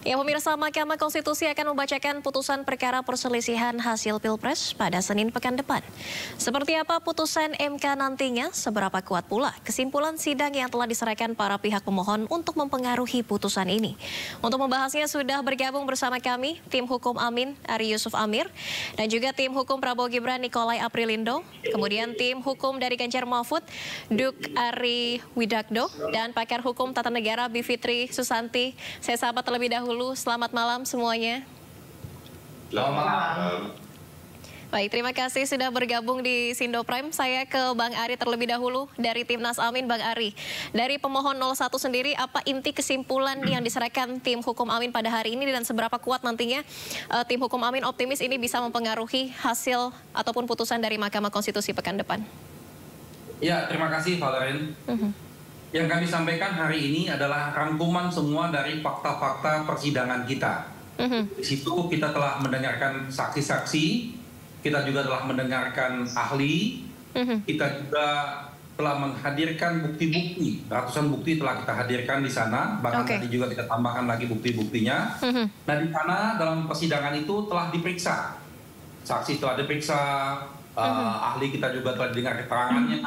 Ya, pemirsa, Mahkamah Konstitusi akan membacakan putusan perkara perselisihan hasil Pilpres pada Senin pekan depan. Seperti apa putusan MK nantinya, seberapa kuat pula kesimpulan sidang yang telah diserahkan para pihak pemohon untuk mempengaruhi putusan ini. Untuk membahasnya sudah bergabung bersama kami, tim hukum Amin, Ari Yusuf Amir, dan juga tim hukum Prabowo Gibran, Nikolai Aprilindo, kemudian tim hukum dari Ganjar Mahfud, Duk Ari Widakdo, dan pakar hukum tata negara Bivitri Susanti. Saya sapa terlebih dahulu. Selamat malam semuanya. Selamat malam. Baik, terima kasih sudah bergabung di Sindo Prime. Saya ke Bang Ari terlebih dahulu dari Timnas Amin. Bang Ari, dari pemohon 01 sendiri, apa inti kesimpulan yang diserahkan tim hukum Amin pada hari ini dan seberapa kuat nantinya tim hukum Amin optimis ini bisa mempengaruhi hasil ataupun putusan dari Mahkamah Konstitusi pekan depan? Ya, terima kasih Valerin. Yang kami sampaikan hari ini adalah rangkuman semua dari fakta-fakta persidangan kita. Di situ kita telah mendengarkan saksi-saksi, kita juga telah mendengarkan ahli, kita juga telah menghadirkan bukti-bukti. Ratusan bukti telah kita hadirkan di sana, bahkan tadi juga kita tambahkan lagi bukti-buktinya. Nah, di sana dalam persidangan itu telah diperiksa. Saksi telah diperiksa, ahli kita juga telah dengar keterangannya,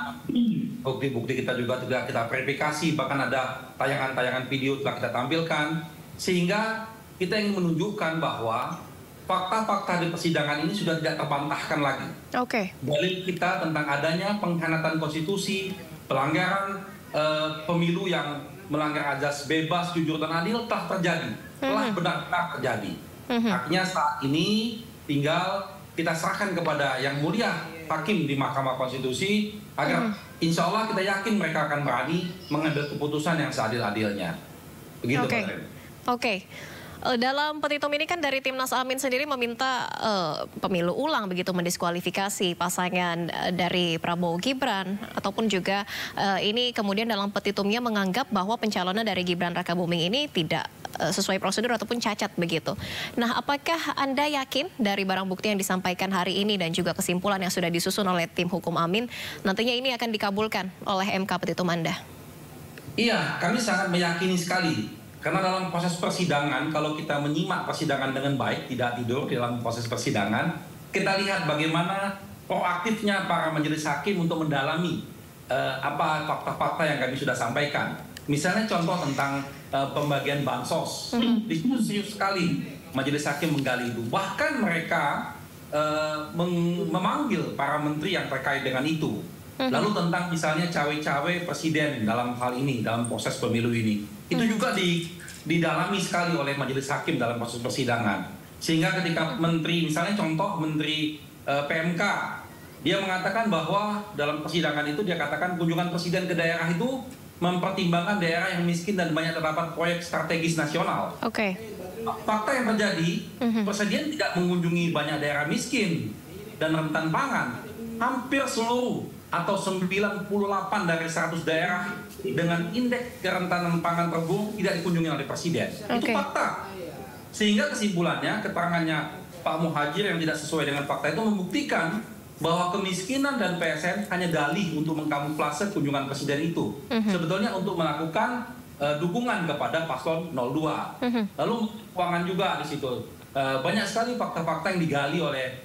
bukti-bukti kita juga telah kita verifikasi, bahkan ada tayangan-tayangan video telah kita tampilkan, sehingga kita ingin menunjukkan bahwa fakta-fakta di persidangan ini sudah tidak terbantahkan lagi. Dalil kita tentang adanya pengkhianatan konstitusi, pelanggaran pemilu yang melanggar azas bebas, jujur dan adil telah terjadi, telah benar-benar terjadi. Artinya saat ini tinggal kita serahkan kepada Yang Mulia Hakim di Mahkamah Konstitusi agar insya Allah kita yakin mereka akan berani mengambil keputusan yang seadil-adilnya. Begitu, Oke. Dalam petitum ini kan dari Timnas Amin sendiri meminta pemilu ulang, begitu, mendiskualifikasi pasangan dari Prabowo Gibran, ataupun juga ini kemudian dalam petitumnya menganggap bahwa pencalonan dari Gibran Rakabuming ini tidak sesuai prosedur ataupun cacat begitu. Nah, apakah Anda yakin dari barang bukti yang disampaikan hari ini dan juga kesimpulan yang sudah disusun oleh tim hukum Amin nantinya ini akan dikabulkan oleh MK petitum Anda? Iya, kami sangat meyakini sekali. Karena dalam proses persidangan, kalau kita menyimak persidangan dengan baik, tidak tidur dalam proses persidangan, kita lihat bagaimana proaktifnya para majelis hakim untuk mendalami apa fakta-fakta yang kami sudah sampaikan. Misalnya contoh tentang pembagian bansos. Di situ serius sekali majelis hakim menggali itu. Bahkan mereka memanggil para menteri yang terkait dengan itu. Lalu tentang misalnya cawe-cawe presiden dalam hal ini, dalam proses pemilu ini, itu juga didalami sekali oleh majelis hakim dalam proses persidangan. Sehingga ketika menteri, misalnya contoh menteri PMK, dia mengatakan bahwa dalam persidangan itu dia katakan kunjungan presiden ke daerah itu mempertimbangkan daerah yang miskin dan banyak terdapat proyek strategis nasional. Fakta yang terjadi, presiden tidak mengunjungi banyak daerah miskin dan rentan pangan. Hampir seluruh atau 98 dari 100 daerah dengan indeks kerentanan pangan terburuk tidak dikunjungi oleh presiden. Itu fakta. Sehingga kesimpulannya, keterangannya Pak Muhajir yang tidak sesuai dengan fakta itu membuktikan bahwa kemiskinan dan PSN hanya dalih untuk mengkamuflase kunjungan presiden itu. Sebetulnya untuk melakukan dukungan kepada paslon 02. Lalu keuangan juga di situ. Banyak sekali fakta-fakta yang digali oleh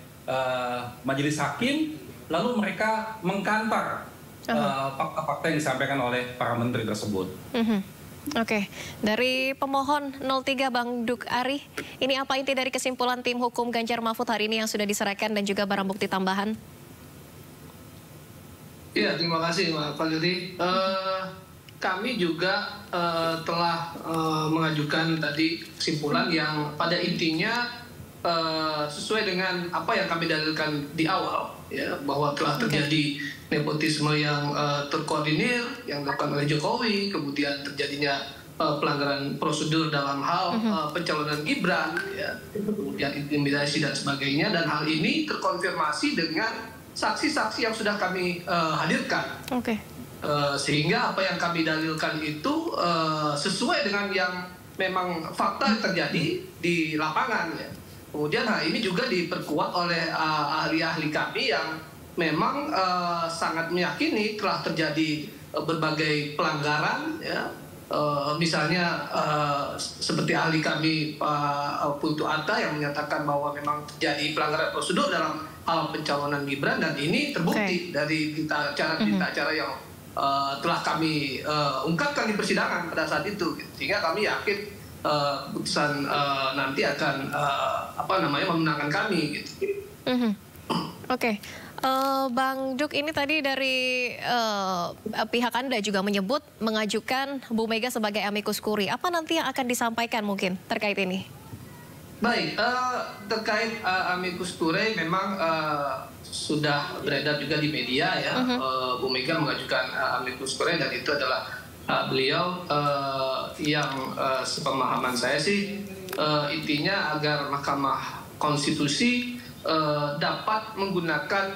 majelis hakim. Lalu mereka mengkantar fakta-fakta yang disampaikan oleh para menteri tersebut. Dari pemohon 03 Bang Duk Ari, ini apa inti dari kesimpulan tim hukum Ganjar Mahfud hari ini yang sudah diserahkan dan juga barang bukti tambahan? Iya, terima kasih Mbak Valerie. Kami juga telah mengajukan tadi kesimpulan yang pada intinya sesuai dengan apa yang kami dalilkan di awal, ya, bahwa telah terjadi nepotisme yang terkoordinir yang dilakukan oleh Jokowi, kemudian terjadinya pelanggaran prosedur dalam hal pencalonan Gibran, ya, kemudian intimidasi dan sebagainya, dan hal ini terkonfirmasi dengan saksi-saksi yang sudah kami hadirkan. Sehingga apa yang kami dalilkan itu sesuai dengan yang memang fakta yang terjadi di lapangan, ya. Kemudian hal ini juga diperkuat oleh ahli-ahli kami yang memang sangat meyakini telah terjadi berbagai pelanggaran, ya, misalnya seperti ahli kami Pak Putu Atta yang menyatakan bahwa memang terjadi pelanggaran prosedur dalam hal pencalonan Gibran, dan ini terbukti dari berita-acara yang telah kami ungkapkan di persidangan pada saat itu, sehingga kami yakin putusan nanti akan memenangkan kami gitu. Oke. Bang Duk, ini tadi dari pihak Anda juga menyebut mengajukan Bu Mega sebagai amicus curiae. Apa nanti yang akan disampaikan mungkin terkait ini? Baik, terkait amicus curiae memang sudah beredar juga di media ya. Bu Mega mengajukan amicus curiae, dan itu adalah beliau yang sepemahaman saya sih intinya agar Mahkamah Konstitusi dapat menggunakan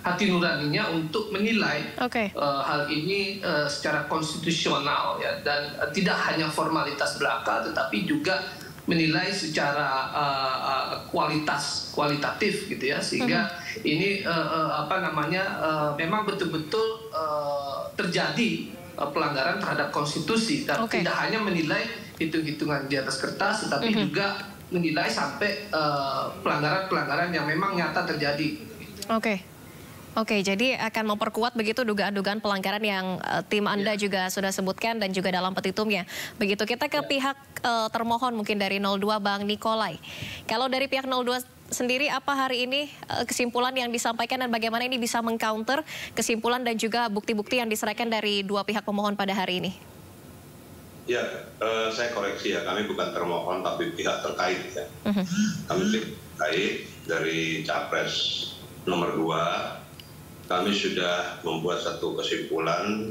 hati nuraninya untuk menilai hal ini secara konstitusional ya, dan tidak hanya formalitas belaka tetapi juga menilai secara kualitatif gitu ya, sehingga ini memang betul-betul terjadi pelanggaran terhadap konstitusi, dan tidak hanya menilai hitung-hitungan di atas kertas tetapi juga menilai sampai pelanggaran-pelanggaran yang memang nyata terjadi. Oke, jadi akan memperkuat begitu dugaan-dugaan pelanggaran yang tim Anda juga sudah sebutkan dan juga dalam petitumnya. Begitu, kita ke pihak termohon mungkin dari 02, Bang Nikolai. Kalau dari pihak 02 sendiri, apa hari ini kesimpulan yang disampaikan dan bagaimana ini bisa mengcounter kesimpulan dan juga bukti-bukti yang diserahkan dari dua pihak pemohon pada hari ini? Ya, saya koreksi ya, kami bukan termohon tapi pihak terkait ya. Kami pihak terkait dari Capres nomor 2. Kami sudah membuat satu kesimpulan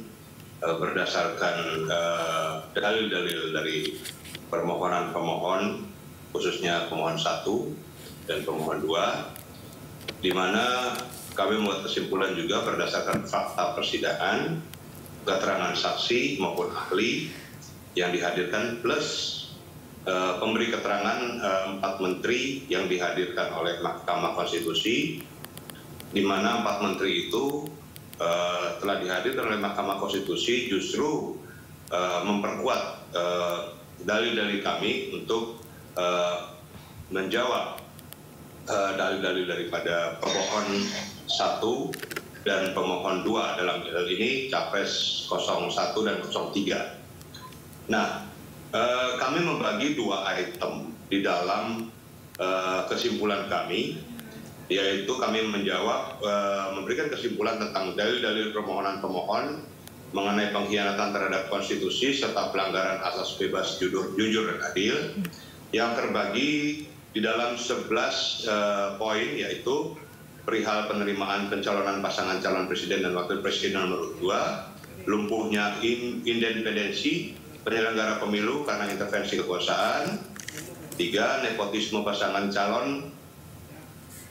berdasarkan dalil-dalil dari permohonan pemohon, khususnya pemohon 1 dan pemohon 2, di mana kami membuat kesimpulan juga berdasarkan fakta persidangan, keterangan saksi maupun ahli yang dihadirkan, plus pemberi keterangan 4 menteri yang dihadirkan oleh Mahkamah Konstitusi, di mana 4 menteri itu telah dihadirkan oleh Mahkamah Konstitusi justru memperkuat dalil-dalil kami untuk menjawab dalil-dalil daripada pemohon 1 dan pemohon 2 dalam hal ini Capres 01 dan 03. Nah, kami membagi 2 item di dalam kesimpulan kami, yaitu kami menjawab, memberikan kesimpulan tentang dalil-dalil permohonan pemohon mengenai pengkhianatan terhadap konstitusi serta pelanggaran asas bebas, jujur dan adil, yang terbagi di dalam 11 poin, yaitu perihal penerimaan pencalonan pasangan calon presiden dan wakil presiden nomor 2, lumpuhnya independensi penyelenggara pemilu karena intervensi kekuasaan, 3, nepotisme pasangan calon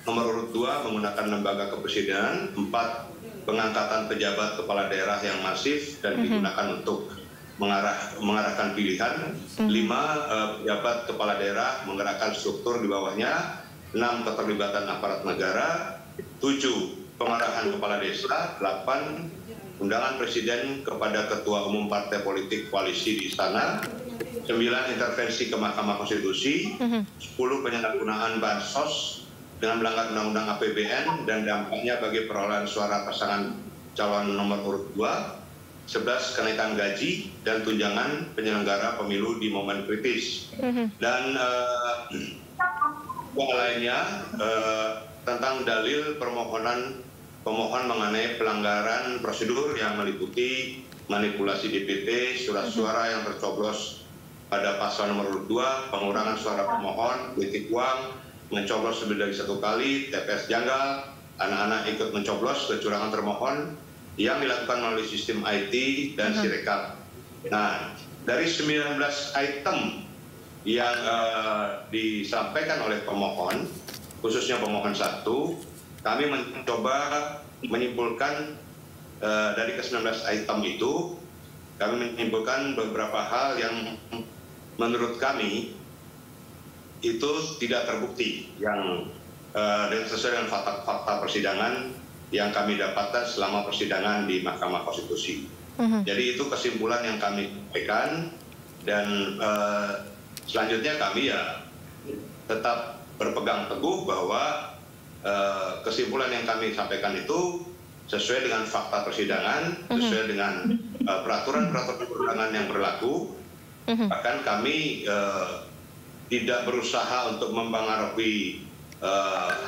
nomor urut 2 menggunakan lembaga kepresidenan, 4, pengangkatan pejabat kepala daerah yang masif dan digunakan untuk mengarahkan pilihan, 5, pejabat kepala daerah menggerakkan struktur di bawahnya, 6, keterlibatan aparat negara, 7, pengarahan kepala desa, 8, undangan presiden kepada ketua umum partai politik koalisi di istana, 9, intervensi ke Mahkamah Konstitusi, 10, penyalahgunaan bansos dengan melanggar Undang-Undang APBN dan dampaknya bagi perolehan suara pasangan calon nomor urut 2, 11, kenaikan gaji dan tunjangan penyelenggara pemilu di momen kritis. Dan lainnya tentang dalil permohonan pemohon mengenai pelanggaran prosedur yang meliputi manipulasi DPT, surat suara yang tercoblos pada paslon nomor urut 2, pengurangan suara pemohon, politik uang, mencoblos lebih dari 1 kali, TPS janggal, anak-anak ikut mencoblos, kecurangan termohon yang dilakukan melalui sistem IT dan Sirekap. Nah, dari 19 item yang disampaikan oleh pemohon, khususnya pemohon 1, kami mencoba menyimpulkan dari ke-19 item itu, kami menyimpulkan beberapa hal yang menurut kami itu tidak terbukti yang sesuai dengan fakta persidangan yang kami dapatkan selama persidangan di Mahkamah Konstitusi. Jadi itu kesimpulan yang kami sampaikan, dan selanjutnya kami ya tetap berpegang teguh bahwa kesimpulan yang kami sampaikan itu sesuai dengan fakta persidangan, sesuai dengan peraturan-peraturan perundangan yang berlaku. Bahkan kami tidak berusaha untuk mempengaruhi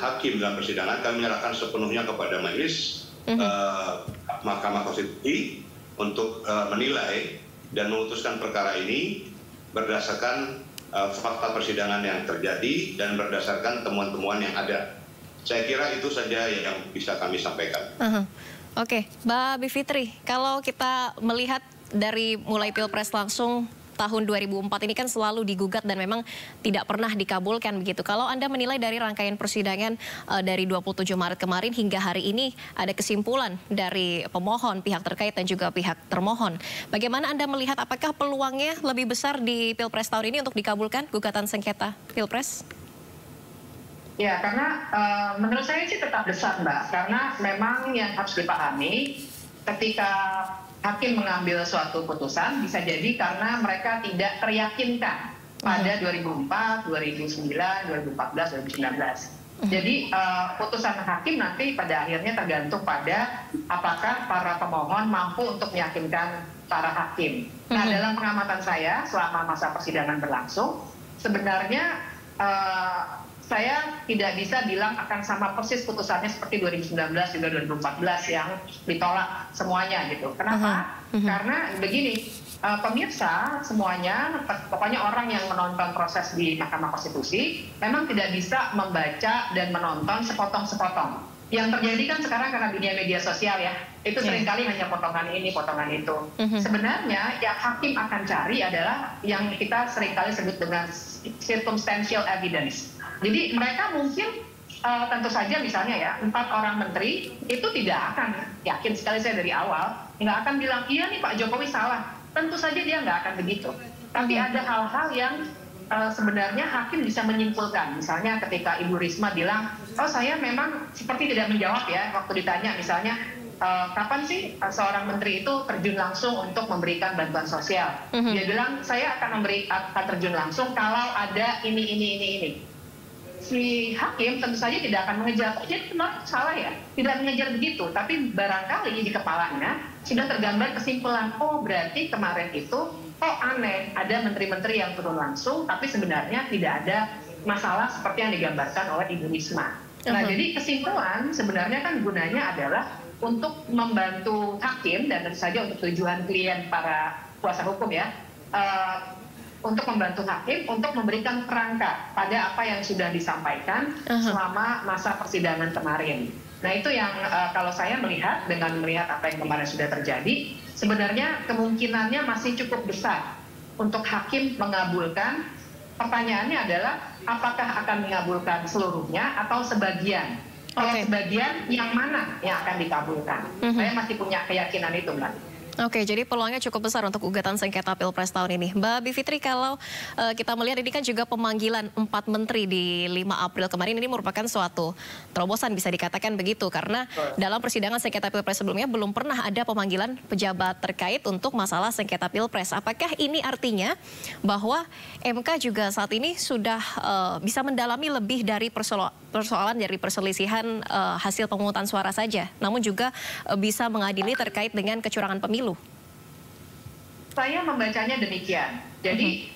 hakim dalam persidangan. Kami menyerahkan sepenuhnya kepada majelis Mahkamah Konstitusi untuk menilai dan memutuskan perkara ini berdasarkan fakta persidangan yang terjadi dan berdasarkan temuan-temuan yang ada. Saya kira itu saja yang bisa kami sampaikan. Oke, Mbak Bivitri, kalau kita melihat dari mulai Pilpres langsung tahun 2004 ini kan selalu digugat dan memang tidak pernah dikabulkan begitu. Kalau Anda menilai dari rangkaian persidangan dari 27 Maret kemarin hingga hari ini ada kesimpulan dari pemohon, pihak terkait dan juga pihak termohon. Bagaimana Anda melihat, apakah peluangnya lebih besar di Pilpres tahun ini untuk dikabulkan gugatan sengketa Pilpres? Ya, karena menurut saya sih tetap besar, Mbak. Karena memang yang harus dipahami ketika hakim mengambil suatu putusan bisa jadi karena mereka tidak teryakinkan pada 2004, 2009, 2014, 2019. Jadi putusan hakim nanti pada akhirnya tergantung pada apakah para pemohon mampu untuk meyakinkan para hakim. Nah, dalam pengamatan saya selama masa persidangan berlangsung, sebenarnya saya tidak bisa bilang akan sama persis putusannya seperti 2019 juga 2014 yang ditolak semuanya gitu. Kenapa? Karena begini, pemirsa semuanya, pokoknya orang yang menonton proses di Mahkamah Konstitusi memang tidak bisa membaca dan menonton sepotong-sepotong. Yang terjadi kan sekarang karena dunia media sosial ya, itu seringkali hanya potongan ini, potongan itu. Sebenarnya yang hakim akan cari adalah yang kita seringkali sebut dengan circumstantial evidence. Jadi mereka mungkin tentu saja misalnya ya 4 orang menteri itu tidak akan yakin, sekali saya dari awal nggak akan bilang iya nih Pak Jokowi salah. Tentu saja dia nggak akan begitu. Tapi ada hal-hal yang sebenarnya hakim bisa menyimpulkan. Misalnya ketika Ibu Risma bilang, oh saya memang seperti tidak menjawab ya waktu ditanya misalnya kapan sih seorang menteri itu terjun langsung untuk memberikan bantuan sosial. Dia bilang saya akan terjun langsung kalau ada ini. Si hakim tentu saja tidak akan mengejar, jadi kemarin salah ya, tidak mengejar begitu, tapi barangkali di kepalanya sudah tergambar kesimpulan, oh berarti kemarin itu, oh aneh, ada menteri-menteri yang turun langsung, tapi sebenarnya tidak ada masalah seperti yang digambarkan oleh Ibu Risma. Nah jadi kesimpulan sebenarnya kan gunanya adalah untuk membantu hakim dan tentu saja untuk tujuan klien para kuasa hukum ya, untuk membantu hakim untuk memberikan kerangka pada apa yang sudah disampaikan selama masa persidangan kemarin. Nah itu yang kalau saya melihat dengan melihat apa yang kemarin sudah terjadi, sebenarnya kemungkinannya masih cukup besar untuk hakim mengabulkan. Pertanyaannya adalah apakah akan mengabulkan seluruhnya atau sebagian. Kalau sebagian yang mana yang akan dikabulkan? Saya masih punya keyakinan itu, Mbak. Oke, jadi peluangnya cukup besar untuk gugatan sengketa Pilpres tahun ini. Mbak Bivitri, kalau kita melihat ini kan juga pemanggilan 4 menteri di 5 April kemarin, ini merupakan suatu terobosan bisa dikatakan begitu. Karena dalam persidangan sengketa Pilpres sebelumnya belum pernah ada pemanggilan pejabat terkait untuk masalah sengketa Pilpres. Apakah ini artinya bahwa MK juga saat ini sudah bisa mendalami lebih dari persoalan dari perselisihan hasil pemungutan suara saja, namun juga bisa mengadili terkait dengan kecurangan pemilu? Saya membacanya demikian. Jadi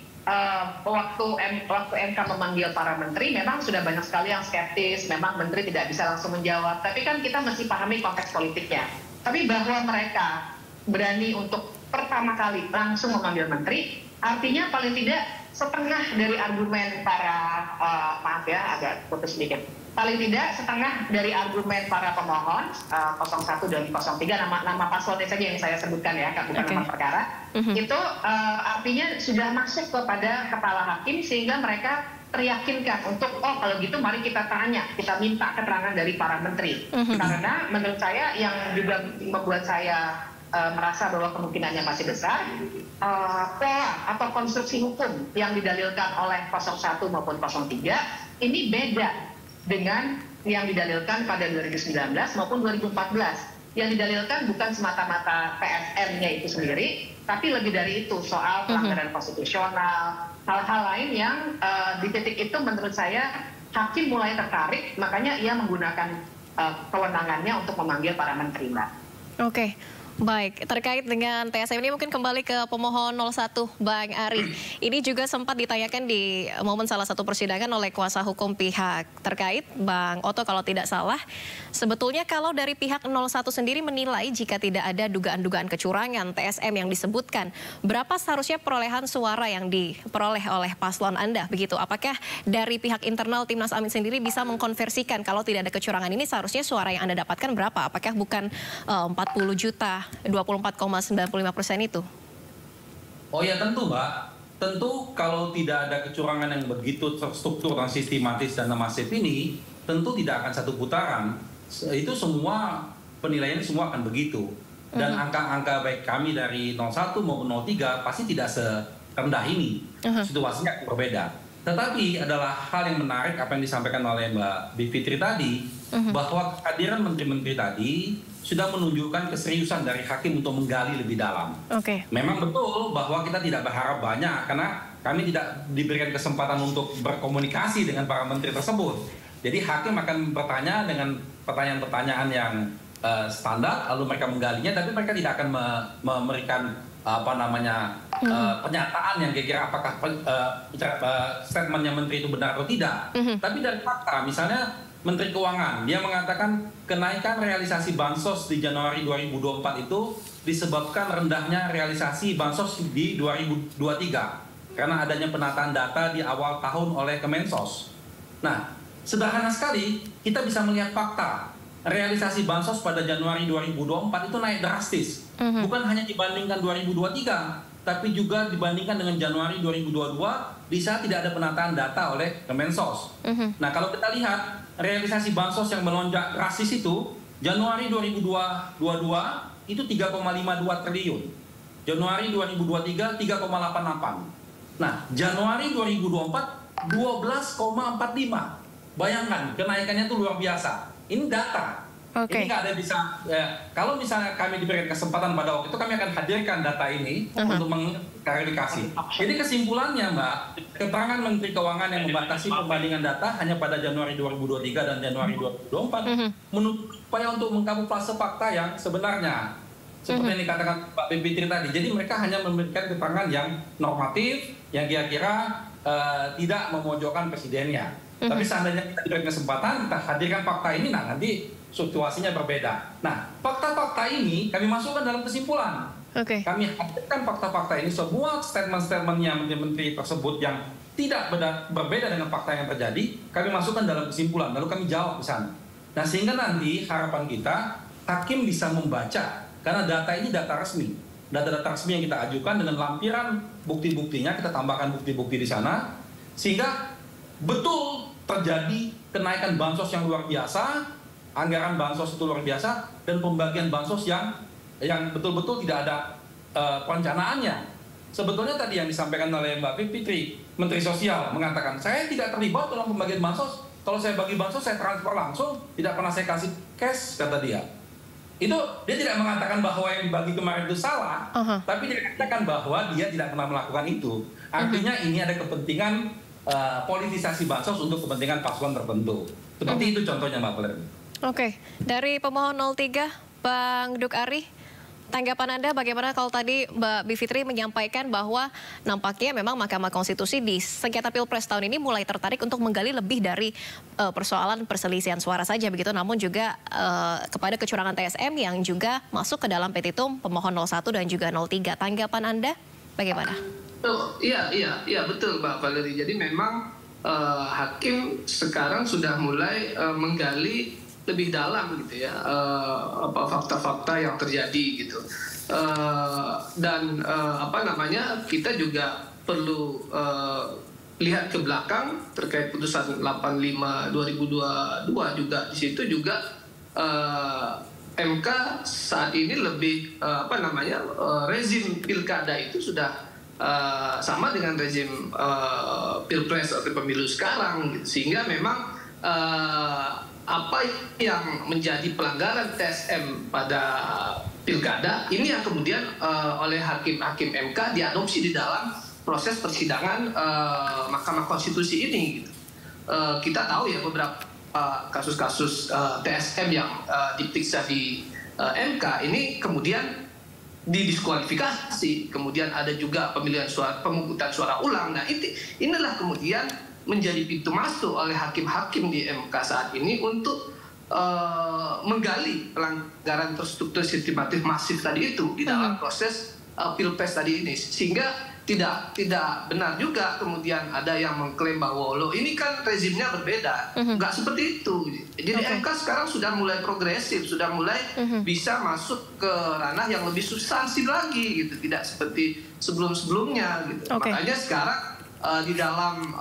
waktu MK memanggil para menteri, memang sudah banyak sekali yang skeptis, memang menteri tidak bisa langsung menjawab. Tapi kan kita mesti pahami konteks politiknya. Tapi bahwa mereka berani untuk pertama kali langsung memanggil menteri, artinya paling tidak setengah dari argumen para, maaf ya agak putus sedikit, paling tidak setengah dari argumen para pemohon 01 dan 03, nama paslonnya saja yang saya sebutkan ya, bukan nama perkara, itu artinya sudah masuk kepada kepala hakim sehingga mereka teryakinkan untuk, oh kalau gitu mari kita tanya, kita minta keterangan dari para menteri. Karena menurut saya yang juga membuat saya merasa bahwa kemungkinannya masih besar, pola atau konstruksi hukum yang didalilkan oleh 01 maupun 03 ini beda dengan yang didalilkan pada 2019 maupun 2014. yang didalilkan bukan semata-mata PSN-nya itu sendiri, tapi lebih dari itu soal pelanggaran konstitusional, hal-hal lain yang di titik itu menurut saya hakim mulai tertarik, makanya ia menggunakan kewenangannya untuk memanggil para menteri, Mbak. Oke. Baik, terkait dengan TSM ini mungkin kembali ke pemohon 01, Bang Ari. Ini juga sempat ditanyakan di momen salah satu persidangan oleh kuasa hukum pihak terkait, Bang Oto kalau tidak salah. Sebetulnya kalau dari pihak 01 sendiri menilai jika tidak ada dugaan-dugaan kecurangan TSM yang disebutkan, berapa seharusnya perolehan suara yang diperoleh oleh paslon Anda? Begitu, apakah dari pihak internal Timnas Amin sendiri bisa mengkonversikan kalau tidak ada kecurangan ini seharusnya suara yang Anda dapatkan berapa? Apakah bukan 40 juta? 24,95% itu? Oh ya tentu Mbak, tentu kalau tidak ada kecurangan yang begitu terstruktur dan sistematis dan masif ini, tentu tidak akan satu putaran. Itu semua penilaian semua akan begitu. Dan angka-angka baik kami dari 01 maupun 03 pasti tidak serendah ini. Situasinya berbeda. Tetapi adalah hal yang menarik apa yang disampaikan oleh Mbak Bivitri tadi, bahwa kehadiran menteri-menteri tadi sudah menunjukkan keseriusan dari hakim untuk menggali lebih dalam. Memang betul bahwa kita tidak berharap banyak karena kami tidak diberikan kesempatan untuk berkomunikasi dengan para menteri tersebut. Jadi hakim akan bertanya dengan pertanyaan-pertanyaan yang standar, lalu mereka menggalinya, tapi mereka tidak akan memberikan pernyataan yang kira-kira apakah statementnya menteri itu benar atau tidak. Tapi dari fakta, misalnya Menteri Keuangan, dia mengatakan kenaikan realisasi bansos di Januari 2024 itu disebabkan rendahnya realisasi bansos di 2023 karena adanya penataan data di awal tahun oleh Kemensos. Nah, sederhana sekali kita bisa melihat fakta. Realisasi bansos pada Januari 2024 itu naik drastis. Bukan hanya dibandingkan 2023, tapi juga dibandingkan dengan Januari 2022 di saat tidak ada penataan data oleh Kemensos. Nah, kalau kita lihat realisasi bansos yang melonjak drastis itu, Januari 2022 itu 3,52 triliun. Januari 2023 3,88. Nah, Januari 2024 12,45. Bayangkan kenaikannya itu luar biasa. Ini data. Ini nggak ada bisa. Kalau misalnya kami diberikan kesempatan pada waktu itu, kami akan hadirkan data ini untuk mengklarifikasi. Jadi kesimpulannya, Mbak, keterangan Menteri Keuangan yang membatasi perbandingan data hanya pada Januari 2023 dan Januari 2024 menutup upaya untuk mengkamuflase fakta yang sebenarnya. Seperti yang dikatakan Pak Bivitri tadi. Jadi mereka hanya memberikan keterangan yang normatif, yang kira-kira tidak memojokkan presidennya. Tapi seandainya kita diberikan kesempatan, kita hadirkan fakta ini, nah nanti situasinya berbeda. Nah, fakta-fakta ini kami masukkan dalam kesimpulan. Kami hadirkan fakta-fakta ini, semua statement-statementnya menteri-menteri tersebut yang tidak berbeda dengan fakta yang terjadi, kami masukkan dalam kesimpulan, lalu kami jawab ke sana. Nah, sehingga nanti harapan kita, hakim bisa membaca, karena data ini data resmi. Data-data resmi yang kita ajukan dengan lampiran bukti-buktinya, kita tambahkan bukti-bukti di sana, sehingga betul terjadi kenaikan bansos yang luar biasa, anggaran bansos itu luar biasa, dan pembagian bansos yang betul-betul tidak ada perencanaannya. Sebetulnya tadi yang disampaikan oleh Mbak Bivitri, Menteri Sosial mengatakan, saya tidak terlibat dalam pembagian bansos, kalau saya bagi bansos saya transfer langsung, tidak pernah saya kasih cash, kata dia. Itu dia tidak mengatakan bahwa yang dibagi kemarin itu salah, tapi dia katakan bahwa dia tidak pernah melakukan itu. Artinya ini ada kepentingan politisasi bansos untuk kepentingan paslon tertentu. Seperti itu contohnya, Mbak Valeri. Dari pemohon 03, Bang Duk Ari, tanggapan Anda bagaimana kalau tadi Mbak Bivitri menyampaikan bahwa nampaknya memang Mahkamah Konstitusi di sengketa Pilpres tahun ini mulai tertarik untuk menggali lebih dari persoalan perselisihan suara saja begitu, namun juga kepada kecurangan TSM yang juga masuk ke dalam petitum pemohon 01 dan juga 03. Tanggapan Anda bagaimana? Iya betul Mbak Valeri. Jadi memang hakim sekarang sudah mulai menggali lebih dalam gitu ya, fakta-fakta yang terjadi gitu. Dan kita juga perlu lihat ke belakang terkait putusan 85 2022 juga. Di situ juga MK saat ini lebih rezim pilkada itu sudah sama dengan rezim pilpres atau pemilu sekarang gitu. Sehingga memang apa yang menjadi pelanggaran TSM pada pilkada ini yang kemudian oleh hakim-hakim MK diadopsi di dalam proses persidangan Mahkamah Konstitusi ini. Gitu. Kita tahu ya beberapa kasus-kasus TSM yang diperiksa di MK ini kemudian didiskualifikasi, kemudian ada juga pemilihan suara, pemungutan suara ulang. Nah inilah kemudian menjadi pintu masuk oleh hakim-hakim di MK saat ini untuk menggali pelanggaran terstruktur sistematis masif tadi itu di dalam proses pilpres tadi ini, sehingga tidak benar juga kemudian ada yang mengklaim bahwa lo ini kan rezimnya berbeda, nggak seperti itu. Jadi MK sekarang sudah mulai progresif, sudah mulai bisa masuk ke ranah yang lebih substansi lagi gitu, tidak seperti sebelum-sebelumnya gitu. Makanya sekarang di dalam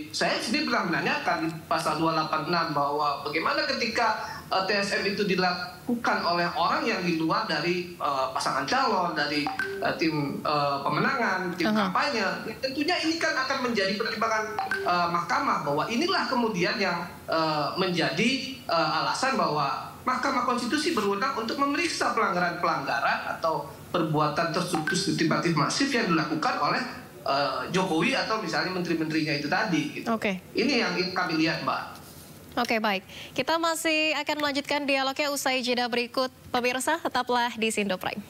saya sendiri pernah menanyakan di pasal 286 bahwa bagaimana ketika TSM itu dilakukan oleh orang yang di luar dari pasangan calon, dari tim pemenangan, tim kampanye. Tentunya ini kan akan menjadi pertimbangan mahkamah bahwa inilah kemudian yang menjadi alasan bahwa Mahkamah Konstitusi berwenang untuk memeriksa pelanggaran-pelanggaran atau perbuatan terstruktur sistematis masif yang dilakukan oleh Jokowi atau misalnya menteri-menterinya itu tadi. Gitu. Ini yang kami lihat, Mbak. Oke, baik. Kita masih akan melanjutkan dialognya usai jeda berikut. Pemirsa, tetaplah di Sindo Prime.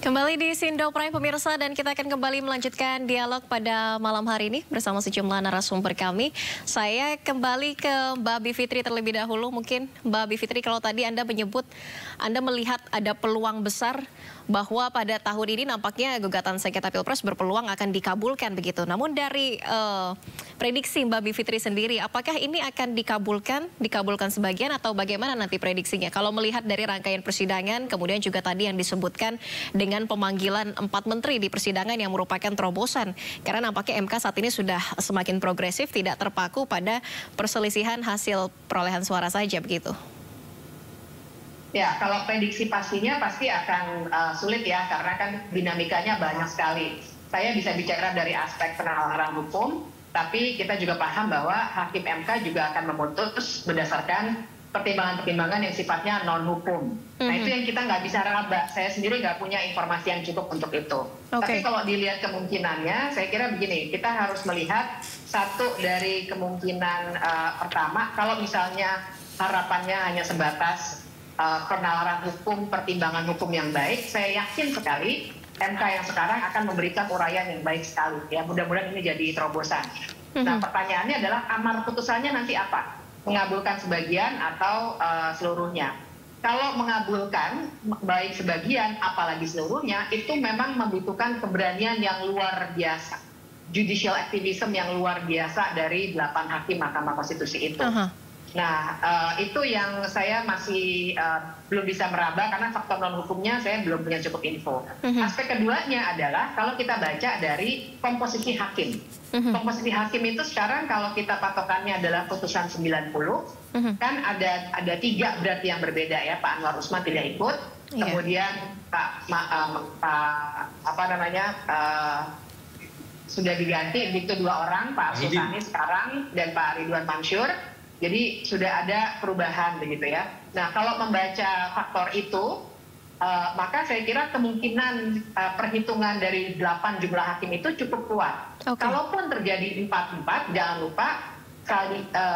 Kembali di Sindo Prime pemirsa, dan kita akan kembali melanjutkan dialog pada malam hari ini bersama sejumlah narasumber kami. Saya kembali ke Mbak Bivitri terlebih dahulu. Mungkin Mbak Bivitri, kalau tadi Anda menyebut Anda melihat ada peluang besar bahwa pada tahun ini nampaknya gugatan sengketa Pilpres berpeluang akan dikabulkan begitu. Namun dari prediksi Mbak Bivitri sendiri, apakah ini akan dikabulkan sebagian atau bagaimana nanti prediksinya? Kalau melihat dari rangkaian persidangan, kemudian juga tadi yang disebutkan dengan pemanggilan 4 menteri di persidangan yang merupakan terobosan. Karena nampaknya MK saat ini sudah semakin progresif, tidak terpaku pada perselisihan hasil perolehan suara saja begitu. Ya, kalau prediksi pastinya pasti akan sulit ya, karena kan dinamikanya banyak sekali. Saya bisa bicara dari aspek penalaran hukum, tapi kita juga paham bahwa hakim MK juga akan memutus berdasarkan pertimbangan-pertimbangan yang sifatnya non-hukum. Nah, itu yang kita nggak bisa raba. Saya sendiri nggak punya informasi yang cukup untuk itu. Tapi kalau dilihat kemungkinannya, saya kira begini, kita harus melihat satu dari kemungkinan pertama, kalau misalnya harapannya hanya sebatas penalaran hukum, pertimbangan hukum yang baik, saya yakin sekali MK yang sekarang akan memberikan uraian yang baik sekali. Ya, mudah-mudahan ini jadi terobosan. Nah, pertanyaannya adalah amar putusannya nanti apa? Mengabulkan sebagian atau seluruhnya? Kalau mengabulkan baik sebagian, apalagi seluruhnya, itu memang membutuhkan keberanian yang luar biasa, judicial activism yang luar biasa dari 8 hakim Mahkamah Konstitusi itu. Nah, itu yang saya masih belum bisa meraba karena faktor non-hukumnya saya belum punya cukup info. Aspek keduanya adalah kalau kita baca dari komposisi hakim. Komposisi hakim itu sekarang kalau kita patokannya adalah putusan 90, kan ada 3 berarti yang berbeda ya. Pak Anwar Usman tidak ikut, kemudian sudah diganti itu 2 orang, Pak Sultani sekarang dan Pak Ridwan Mansur. Jadi sudah ada perubahan begitu ya. Nah, kalau membaca faktor itu, maka saya kira kemungkinan perhitungan dari 8 jumlah hakim itu cukup kuat. Kalaupun terjadi 4-4, jangan lupa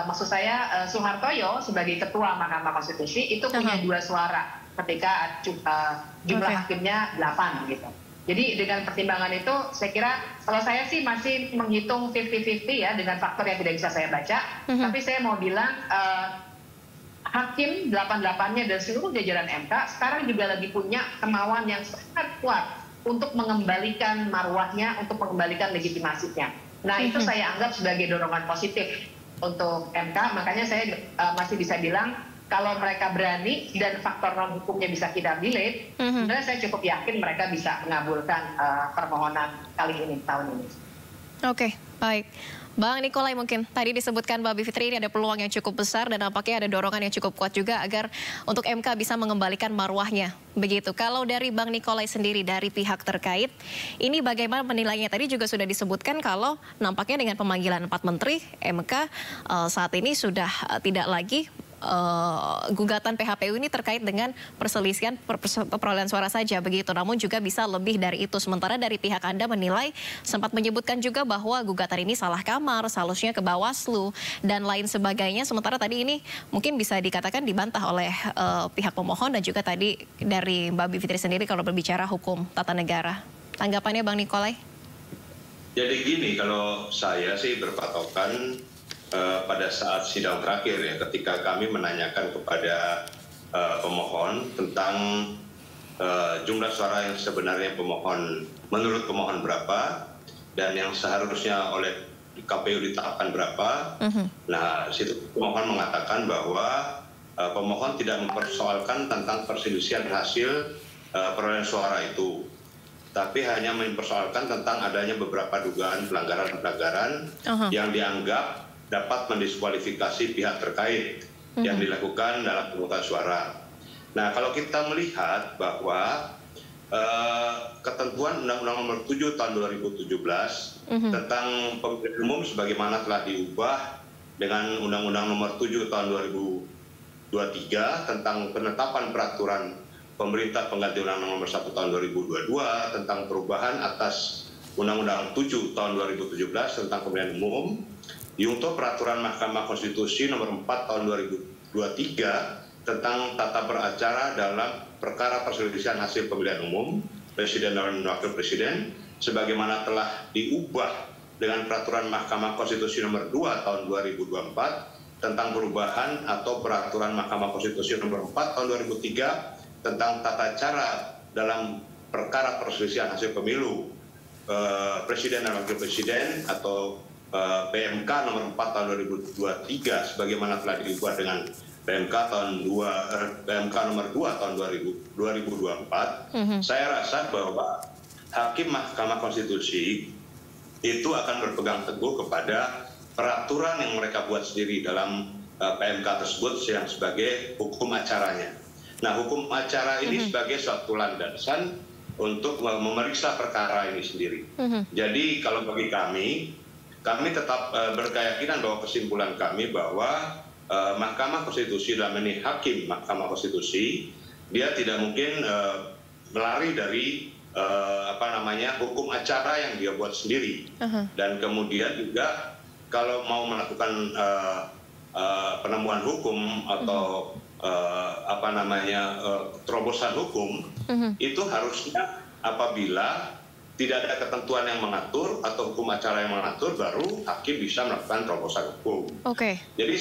maksud saya Soehartoyo sebagai ketua Mahkamah Konstitusi itu punya 2 suara ketika jumlah hakimnya 8 gitu. Jadi dengan pertimbangan itu saya kira kalau saya sih masih menghitung 50-50 ya dengan faktor yang tidak bisa saya baca. Tapi saya mau bilang hakim 8-8-nya dan seluruh jajaran MK sekarang juga lagi punya kemauan yang sangat kuat untuk mengembalikan marwahnya, untuk mengembalikan legitimasinya. Nah itu saya anggap sebagai dorongan positif untuk MK. Makanya saya masih bisa bilang kalau mereka berani dan faktor non-hukumnya bisa kita relate, sebenarnya saya cukup yakin mereka bisa mengabulkan permohonan kali ini, tahun ini. Oke, baik. Bang Nikolai, mungkin tadi disebutkan Mbak Bivitri ini ada peluang yang cukup besar dan nampaknya ada dorongan yang cukup kuat juga agar untuk MK bisa mengembalikan marwahnya. Begitu. Kalau dari Bang Nikolai sendiri, dari pihak terkait, ini bagaimana penilaiannya? Tadi juga sudah disebutkan kalau nampaknya dengan pemanggilan 4 menteri, MK saat ini sudah tidak lagi gugatan PHPU ini terkait dengan perselisihan perolehan suara saja begitu, namun juga bisa lebih dari itu. Sementara dari pihak Anda menilai, sempat menyebutkan juga bahwa gugatan ini salah kamar, seharusnya ke Bawaslu dan lain sebagainya. Sementara tadi ini mungkin bisa dikatakan dibantah oleh pihak pemohon dan juga tadi dari Mbak Bivitri sendiri kalau berbicara hukum tata negara. Tanggapannya Bang Nikolai? Jadi gini, kalau saya sih berpatokan pada saat sidang terakhir ya, ketika kami menanyakan kepada pemohon tentang jumlah suara yang sebenarnya pemohon, menurut pemohon berapa, dan yang seharusnya oleh KPU ditetapkan berapa. Nah, situ pemohon mengatakan bahwa pemohon tidak mempersoalkan tentang perselisihan hasil perolehan suara itu, tapi hanya mempersoalkan tentang adanya beberapa dugaan pelanggaran-pelanggaran yang dianggap dapat mendiskualifikasi pihak terkait yang dilakukan dalam pemungutan suara. Nah, kalau kita melihat bahwa ketentuan Undang-Undang Nomor 7 Tahun 2017 tentang pemilihan umum sebagaimana telah diubah dengan Undang-Undang Nomor 7 Tahun 2023 tentang penetapan peraturan pemerintah pengganti Undang-Undang Nomor 1 Tahun 2022 tentang perubahan atas Undang-Undang 7 Tahun 2017 tentang pemilihan umum, Yungto Peraturan Mahkamah Konstitusi Nomor 4 Tahun 2023 tentang tata beracara dalam perkara perselisihan hasil pemilihan umum Presiden dan Wakil Presiden sebagaimana telah diubah dengan Peraturan Mahkamah Konstitusi Nomor 2 Tahun 2024 tentang perubahan atau Peraturan Mahkamah Konstitusi Nomor 4 Tahun 2003 tentang tata cara dalam perkara perselisihan hasil pemilu Presiden dan Wakil Presiden atau PMK Nomor 4 Tahun 2023 sebagaimana telah diubah dengan PMK Nomor 2 Tahun 2024. Saya rasa bahwa Hakim Mahkamah Konstitusi itu akan berpegang teguh kepada peraturan yang mereka buat sendiri dalam PMK tersebut yang sebagai hukum acaranya. Nah, hukum acara ini sebagai suatu landasan untuk memeriksa perkara ini sendiri. Jadi kalau bagi kami tetap berkeyakinan bahwa kesimpulan kami bahwa Mahkamah Konstitusi dalam ini Hakim Mahkamah Konstitusi dia tidak mungkin melari dari hukum acara yang dia buat sendiri. Dan kemudian juga kalau mau melakukan penemuan hukum atau terobosan hukum itu harusnya apabila tidak ada ketentuan yang mengatur atau hukum acara yang mengatur, baru hakim bisa melakukan terobosan hukum. Jadi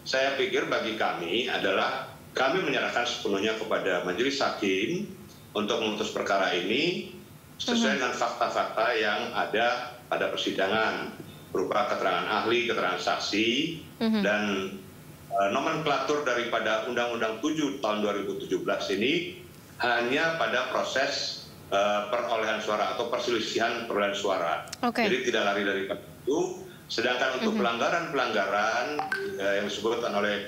saya pikir bagi kami adalah kami menyerahkan sepenuhnya kepada majelis hakim untuk memutus perkara ini sesuai dengan fakta-fakta yang ada pada persidangan berupa keterangan ahli, keterangan saksi, dan nomenklatur daripada Undang-Undang 7 Tahun 2017 ini hanya pada proses perolehan suara atau perselisihan perolehan suara. Jadi tidak lari dari itu. Sedangkan untuk pelanggaran-pelanggaran yang disebutkan oleh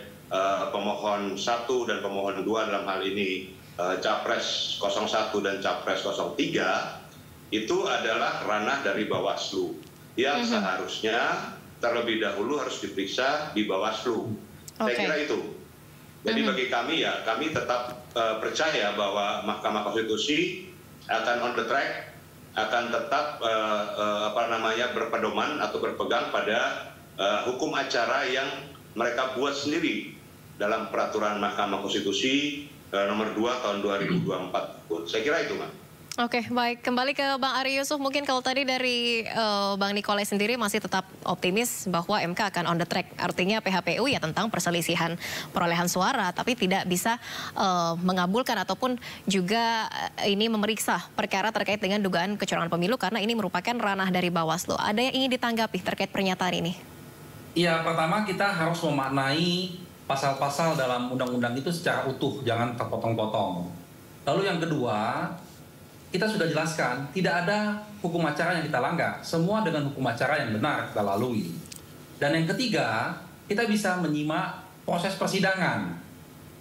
pemohon 1 dan pemohon 2 dalam hal ini Capres 01 dan Capres 03 itu adalah ranah dari Bawaslu yang seharusnya terlebih dahulu harus diperiksa di Bawaslu. Saya kira itu. Jadi bagi kami kami tetap percaya bahwa Mahkamah Konstitusi akan on the track, akan tetap berpedoman atau berpegang pada hukum acara yang mereka buat sendiri dalam peraturan Mahkamah Konstitusi nomor 2 tahun 2024. Saya kira itu, Mas. Baik. Kembali ke Bang Ari Yusuf, mungkin kalau tadi dari Bang Nikolai sendiri masih tetap optimis bahwa MK akan on the track. Artinya PHPU ya tentang perselisihan perolehan suara, tapi tidak bisa mengabulkan ataupun juga ini memeriksa perkara terkait dengan dugaan kecurangan pemilu karena ini merupakan ranah dari Bawaslu. Ada yang ingin ditanggapi terkait pernyataan ini? Ya, pertama kita harus memaknai pasal-pasal dalam undang-undang itu secara utuh, jangan terpotong-potong. Lalu yang kedua, kita sudah jelaskan, tidak ada hukum acara yang kita langgar. Semua dengan hukum acara yang benar kita lalui. Dan yang ketiga, kita bisa menyimak proses persidangan.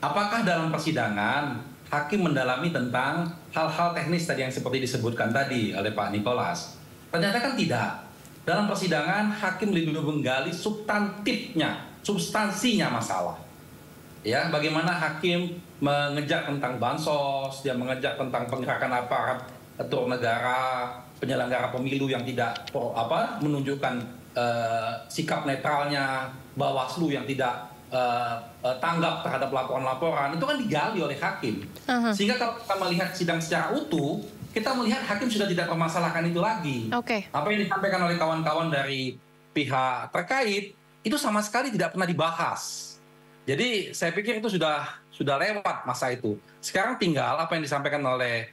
Apakah dalam persidangan hakim mendalami tentang hal-hal teknis tadi yang seperti disebutkan tadi oleh Pak Nicholas? Ternyata kan tidak. Dalam persidangan hakim lebih menggali substansinya masalah. Ya, bagaimana hakim mengejar tentang bansos, dia mengejar tentang penggerakan aparat atur negara, penyelenggara pemilu yang tidak menunjukkan sikap netralnya, Bawaslu yang tidak tanggap terhadap laporan-laporan, itu kan digali oleh hakim. Sehingga kalau kita melihat sidang secara utuh, kita melihat hakim sudah tidak mempermasalahkan itu lagi. Apa yang disampaikan oleh kawan-kawan dari pihak terkait itu sama sekali tidak pernah dibahas. Jadi saya pikir itu sudah lewat masa itu. Sekarang tinggal apa yang disampaikan oleh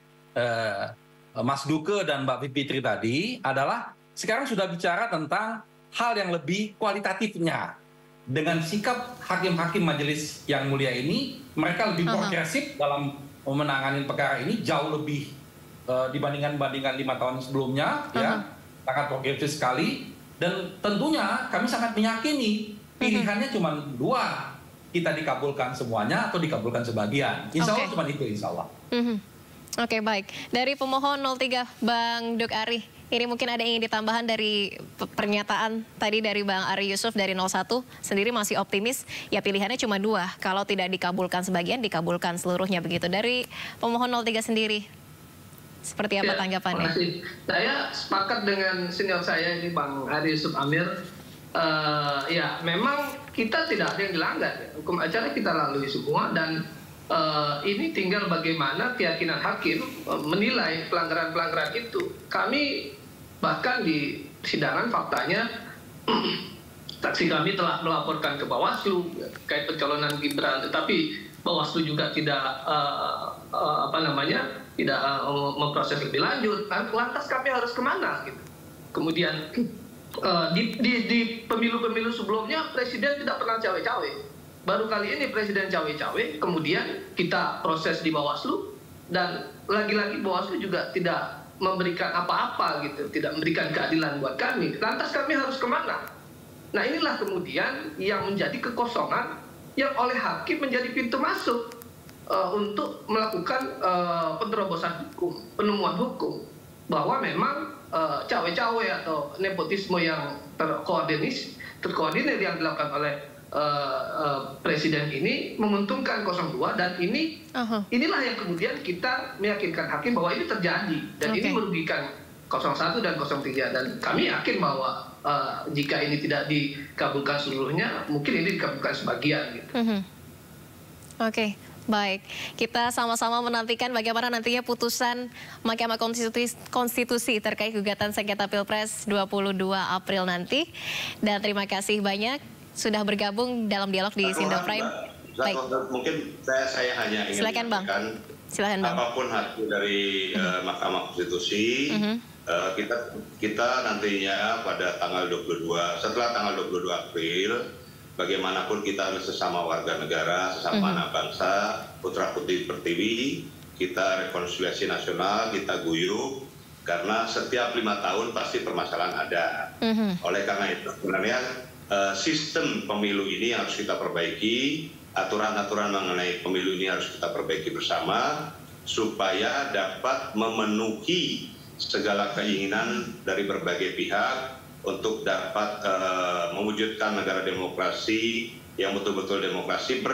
Mas Duke dan Mbak Fitri tadi adalah sekarang sudah bicara tentang hal yang lebih kualitatifnya. Dengan sikap hakim-hakim majelis yang mulia ini, mereka lebih progresif dalam menangani perkara ini, jauh lebih dibandingkan 5 tahun sebelumnya, ya, sangat progresif sekali. Dan tentunya kami sangat meyakini pilihannya cuma 2. Kita dikabulkan semuanya atau dikabulkan sebagian. Insya Allah cuma itu, insya Allah. Oke, baik. Dari pemohon 03, Bang Duk Ari, ini mungkin ada yang ingin ditambahan dari pernyataan tadi dari Bang Ari Yusuf dari 01, sendiri masih optimis, ya pilihannya cuma 2. Kalau tidak dikabulkan sebagian, dikabulkan seluruhnya begitu. Dari pemohon 03 sendiri, seperti apa tanggapannya? Terima kasih. Saya sepakat dengan senior saya ini Bang Ari Yusuf Amir. Ya, memang kita tidak ada yang dilanggar. Hukum acara kita lalui semua dan ini tinggal bagaimana keyakinan hakim menilai pelanggaran-pelanggaran itu. Kami bahkan di persidangan faktanya saksi kami telah melaporkan ke Bawaslu terkait pencalonan Gibran, tetapi Bawaslu juga tidak tidak memproses lebih lanjut. Lantas kami harus kemana? Gitu. Kemudian di pemilu-pemilu sebelumnya Presiden tidak pernah cawe-cawe. Baru kali ini Presiden cawe-cawe, kemudian kita proses di Bawaslu, dan lagi-lagi Bawaslu juga tidak memberikan apa-apa gitu, tidak memberikan keadilan buat kami. Lantas kami harus kemana? Nah, inilah kemudian yang menjadi kekosongan yang oleh hakim menjadi pintu masuk untuk melakukan penerobosan hukum, penemuan hukum, bahwa memang cawe-cawe atau nepotisme yang terkoordinir yang dilakukan oleh Presiden ini menguntungkan 02, dan inilah yang kemudian kita meyakinkan hakim bahwa ini terjadi dan ini merugikan 01 dan 03, dan kami yakin bahwa jika ini tidak dikabulkan seluruhnya, mungkin ini dikabulkan sebagian gitu. Oke. Baik, kita sama-sama menantikan bagaimana nantinya putusan Mahkamah Konstitusi terkait gugatan sengketa Pilpres 22 April nanti. Dan terima kasih banyak sudah bergabung dalam dialog di Sindo Prime. Baik. Mungkin saya hanya ingin menyampaikan, Silakan, Bang. Apapun hasil dari Mahkamah Konstitusi, kita nantinya pada tanggal 22, setelah tanggal 22 April, bagaimanapun kita sesama warga negara, sesama anak bangsa, putra putri pertiwi, kita rekonsiliasi nasional, kita guyup, karena setiap 5 tahun pasti permasalahan ada. Oleh karena itu sebenarnya sistem pemilu ini harus kita perbaiki, aturan-aturan mengenai pemilu ini harus kita perbaiki bersama, supaya dapat memenuhi segala keinginan dari berbagai pihak, untuk dapat mewujudkan negara demokrasi yang betul-betul demokrasi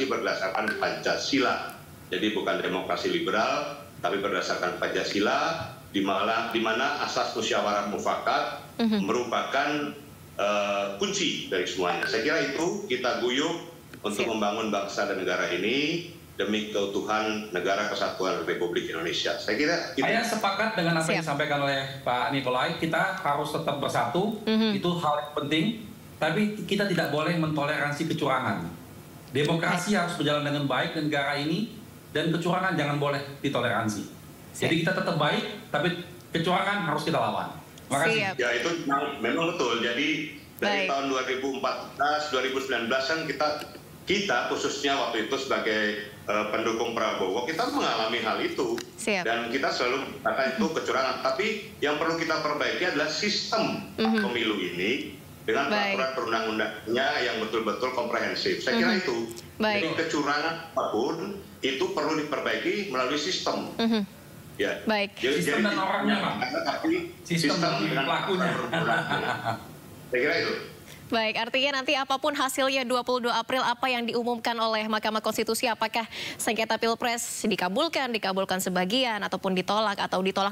berdasarkan Pancasila. Jadi bukan demokrasi liberal, tapi berdasarkan Pancasila, di mana asas musyawarah mufakat merupakan kunci dari semuanya. Saya kira itu kita guyup untuk membangun bangsa dan negara ini demi keutuhan negara kesatuan Republik Indonesia. Saya kira saya sepakat dengan apa yang disampaikan oleh Pak Nikolai. Kita harus tetap bersatu, itu hal yang penting. Tapi kita tidak boleh mentoleransi kecurangan. Demokrasi harus berjalan dengan baik di negara ini, dan kecurangan jangan boleh ditoleransi. Jadi kita tetap baik, tapi kecurangan harus kita lawan. Makasih. Ya, itu memang betul. Jadi dari tahun 2014, 2019 kan kita kita khususnya waktu itu sebagai pendukung Prabowo, kita mengalami hal itu. Siap. Dan kita selalu mengatakan itu kecurangan. Tapi yang perlu kita perbaiki adalah sistem pemilu ini dengan peraturan perundang-undangnya yang betul-betul komprehensif. Saya kira itu. Jadi kecurangan apapun itu perlu diperbaiki melalui sistem. Ya. Baik. Sistem dan orangnya, Pak. Tapi Sistem dan pelakunya. Saya kira itu. Baik, artinya nanti apapun hasilnya 22 April apa yang diumumkan oleh Mahkamah Konstitusi, apakah sengketa Pilpres dikabulkan sebagian ataupun ditolak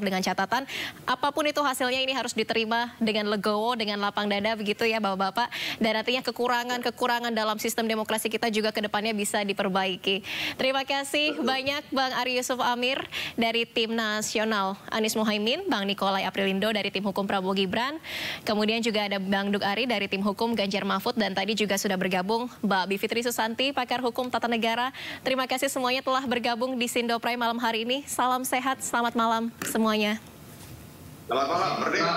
dengan catatan, apapun itu hasilnya ini harus diterima dengan legowo, dengan lapang dada begitu ya Bapak-Bapak. Dan nantinya kekurangan dalam sistem demokrasi kita juga ke depannya bisa diperbaiki. Terima kasih banyak Bang Ari Yusuf Amir dari Tim Nasional Anies Mohaimin, Bang Nikolai Aprilindo dari Tim Hukum Prabowo Gibran, kemudian juga ada Bang Duk Ari dari Tim Hukum Ganjar Mahfud, dan tadi juga sudah bergabung Mbak Bivitri Susanti, pakar hukum tata negara. Terima kasih semuanya telah bergabung di Sindo Prime malam hari ini. Salam sehat, selamat malam semuanya. Selamat malam, Merdeka.